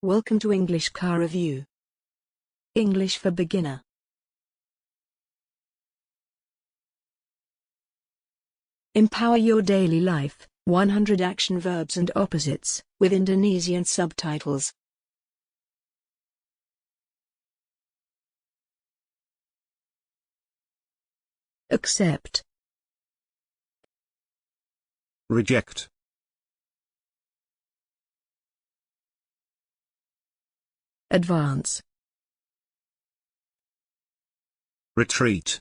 Welcome to English KaReview. English for beginner. Empower your daily life, 100 action verbs and opposites, with Indonesian subtitles. Accept. Reject. Advance. Retreat.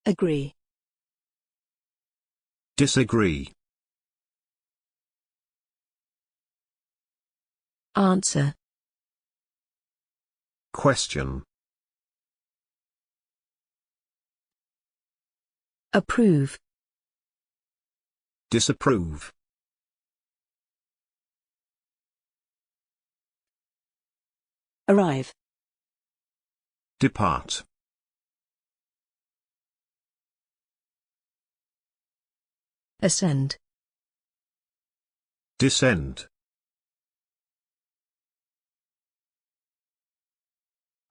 Agree. Disagree. Answer. Question. Approve. Disapprove. Arrive. Depart. Ascend. Descend.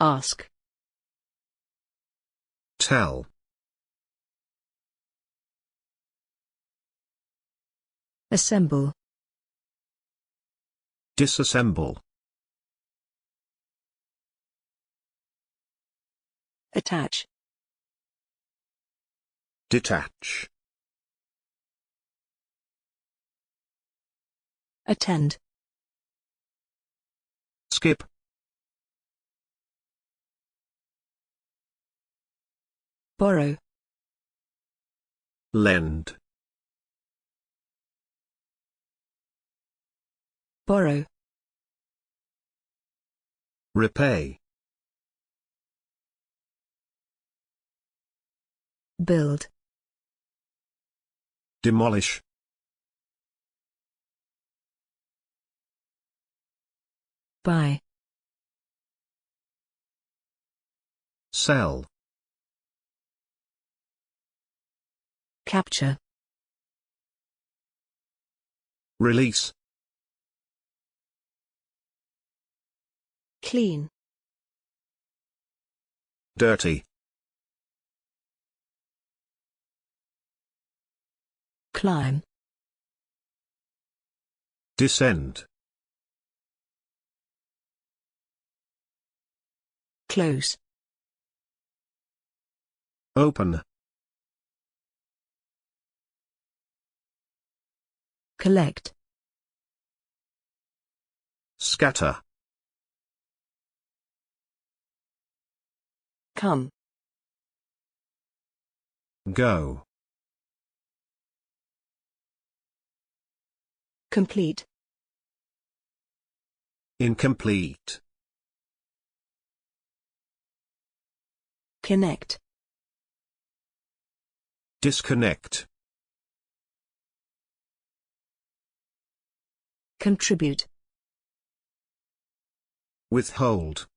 Ask. Tell. Assemble. Disassemble. Attach. Detach. Attend. Skip. Borrow. Lend. Borrow. Repay. Build. Demolish. Buy. Sell. Capture. Release. Clean. Dirty. Climb. Descend. Close. Open. Collect. Scatter. Come. Go. Complete. Incomplete. Connect. Disconnect. Contribute. Withhold.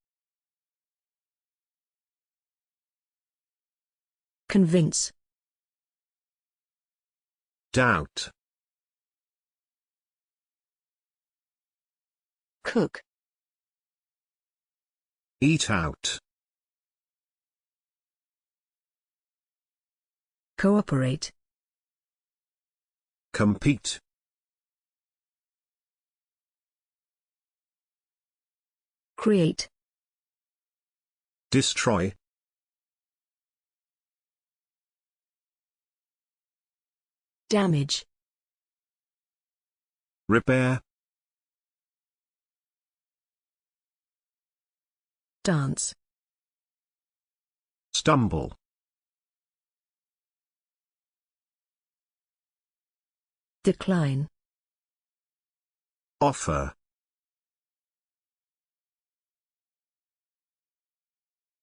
Convince. Doubt. Cook. Eat out. Cooperate. Compete. Create. Destroy. Damage. Repair. Dance. Stumble. Decline. Offer.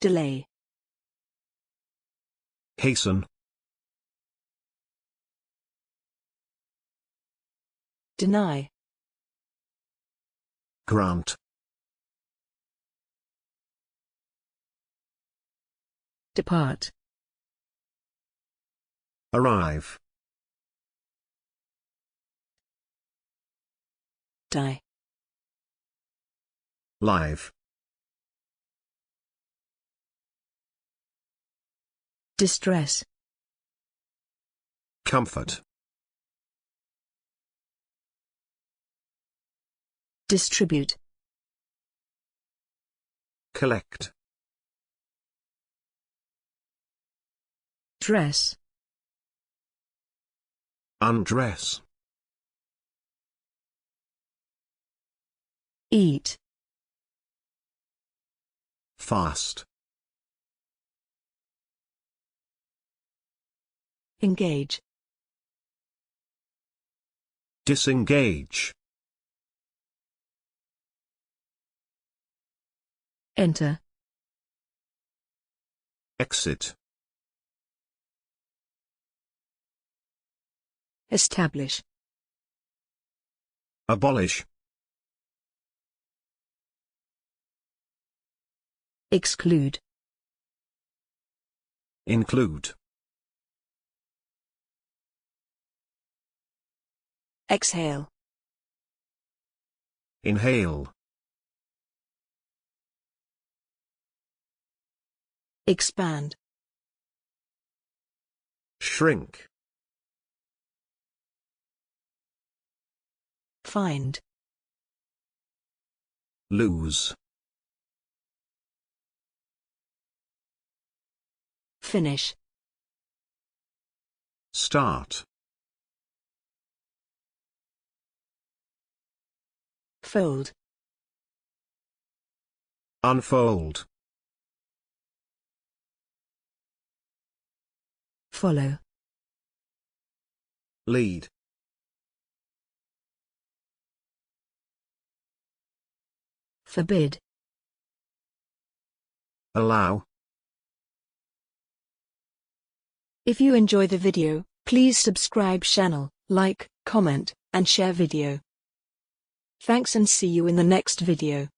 Delay. Hasten. Deny. Grant. Depart. Arrive. Die. Live. Distress. Comfort. Distribute. Collect. Dress. Undress. Eat. Fast. Engage. Disengage. Enter. Exit. Establish. Abolish. Exclude. Include. Exhale. Inhale. Expand. Shrink. Find. Lose. Finish. Start. Fold. Unfold. Follow. Lead. Forbid. Allow. If you enjoy the video, please subscribe channel, like, comment, and share video. Thanks and see you in the next video.